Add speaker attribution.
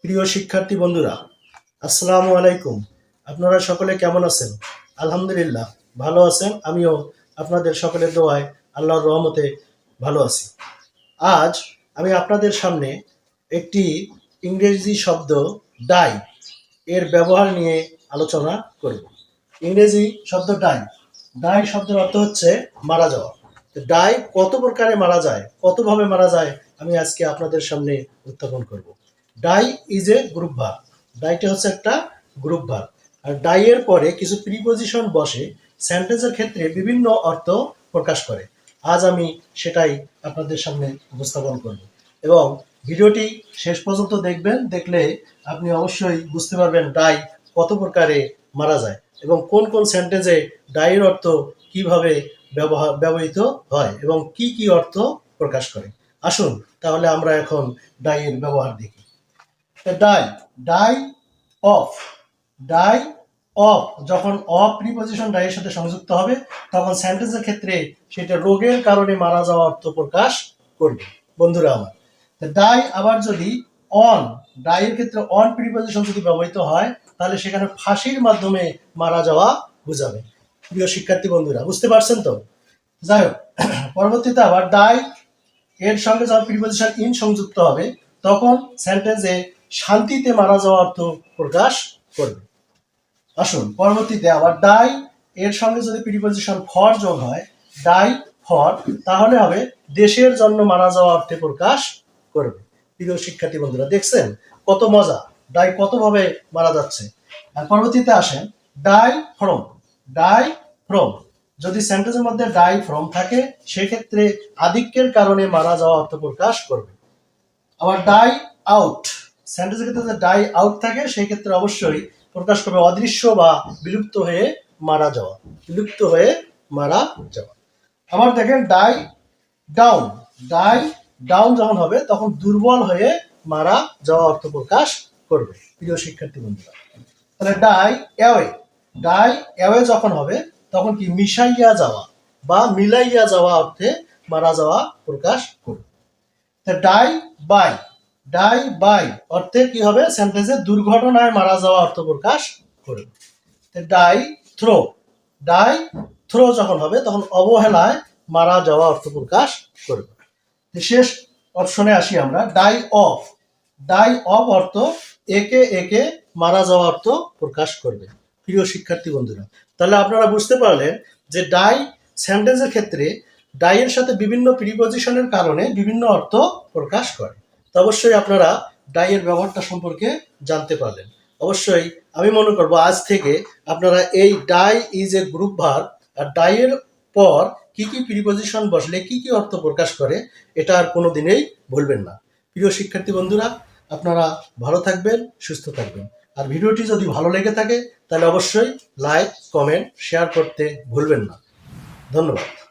Speaker 1: প্রিয় শিক্ষার্থী বন্ধুরা, আসসালামু আলাইকুম। আপনারা সকলে কেমন আছেন? আলহামদুলিল্লাহ ভালো আছেন। আমিও আপনাদের সকলের দোয়ায় আল্লাহর রহমতে ভালো আছি। আজ আমি আপনাদের সামনে একটি ইংরেজি শব্দ ডাই এর ব্যবহার নিয়ে আলোচনা করব। ইংরেজি শব্দ ডাই। ডাই শব্দের অর্থ হচ্ছে মারা যাওয়া। ডাই কত প্রকারে মারা যায়, কতভাবে মারা যায়, আমি আজকে আপনাদের সামনে উত্থাপন করব। Die is a group verb. ডাইটা হচ্ছে একটা গ্রুপ ভার্ব। আর ডাই এর পরে কিছু প্রিপজিশন বসে সেন্টেন্সের ক্ষেত্রে বিভিন্ন অর্থ প্রকাশ করে। আজ আমি সেটাই আপনাদের সামনে উপস্থাপন করব এবং ভিডিওটি শেষ পর্যন্ত দেখবেন। দেখলে আপনি অবশ্যই বুঝতে পারবেন ডাই কত প্রকারে মারা যায় এবং কোন কোন সেন্টেন্সে ডাইয়ের অর্থ কিভাবে ব্যবহৃত হয় এবং কি কি অর্থ প্রকাশ করে। আসুন তাহলে আমরা এখন ডাইয়ের ব্যবহার দেখি। Die, die of. Die of যখন অফ প্রিপজিশন ডাইয়ের সাথে সংযুক্ত হবে তখন সেন্টেন্সের ক্ষেত্রে সেটা রোগের কারণে মারা যাওয়া অর্থ প্রকাশ করবে। বন্ধুরা আমার, ডাই আবার যদি অন, ডাইয়ের ক্ষেত্রে অন প্রিপজিশন যদি ব্যবহৃত হয় তাহলে সেখানে ফাঁসির মাধ্যমে মারা যাওয়া বোঝাবে। প্রিয় শিক্ষার্থী বন্ধুরা, বুঝতে পারছেন তো? যাই হোক, পরবর্তীতে আবার ডাই এর সঙ্গে যখন প্রিপজিশন ইন সংযুক্ত হবে তখন সেন্টেন্সে শান্তিতে মারা যাওয়া অর্থ প্রকাশ করবে। আসুন পরবর্তীতে আবার ডাই এর সঙ্গে যদি প্রিপজিশন ফর যোগ হয়, ডাই ফর, তাহলে হবে দেশের জন্য মারা যাওয়া অর্থে প্রকাশ করবে। প্রিয় শিক্ষার্থী বন্ধুরা, দেখছেন কত মজা, ডাই কতভাবে মারা যাচ্ছে। আর পরবর্তীতে আসেন ডাই ফ্রম। ডাই ফ্রম যদি সেন্টেন্সের মধ্যে ডাই ফ্রম থাকে সেক্ষেত্রে আধিক্যের কারণে মারা যাওয়া অর্থ প্রকাশ করবে। আবার ডাই আউট, সেন্টেন্সের ক্ষেত্রে যদি ডাই আউট থাকে সেই ক্ষেত্রে অবশ্যই প্রকাশ করবে অদৃশ্য বা বিলুপ্ত হয়ে মারা যাওয়া। বিলুপ্ত হয়ে মারা যাওয়া। আবার দেখেন ডাই ডাউন। ডাই ডাউন যখন হবে তখন দুর্বল হয়ে মারা যাওয়া অর্থ প্রকাশ করবে। প্রিয় শিক্ষার্থী বন্ধুরা, তাহলে ডাই অ্যাওয়ে। ডাই অ্যাওয়ে যখন হবে তখন কি মিশাইয়া যাওয়া বা মিলাইয়া যাওয়া অর্থে মারা যাওয়া প্রকাশ করবে। Die by. ডাই বাই অর্থে কি হবে? সেন্টেন্সে দুর্ঘটনায় মারা যাওয়া অর্থ প্রকাশ করবে। Die throw. ডাই থ্রো যখন হবে তখন অবহেলায় মারা যাওয়া অর্থ প্রকাশ করবে। শেষ অপশনে আসি আমরা, ডাই অফ। ডাই অফ অর্থ একে একে মারা যাওয়া অর্থ প্রকাশ করবে। প্রিয় শিক্ষার্থী বন্ধুরা, তাহলে আপনারা বুঝতে পারলেন যে ডাই সেন্টেন্সের ক্ষেত্রে ডাইয়ের সাথে বিভিন্ন প্রিপজিশনের কারণে বিভিন্ন অর্থ প্রকাশ করে। তো অবশ্যই আপনারা ডাইয়ের ব্যবহারটা সম্পর্কে জানতে পারলেন। অবশ্যই আমি মনে করব আজ থেকে আপনারা এই die is a group verb আর ডাইয়ের পর কি কি প্রিপজিশন বসলে কি কি অর্থ প্রকাশ করে এটা আর কোনো দিনেই ভুলবেন না। প্রিয় শিক্ষার্থী বন্ধুরা, আপনারা ভালো থাকবেন, সুস্থ থাকবেন। আর ভিডিওটি যদি ভালো লেগে থাকে তাহলে অবশ্যই লাইক, কমেন্ট, শেয়ার করতে ভুলবেন না। ধন্যবাদ।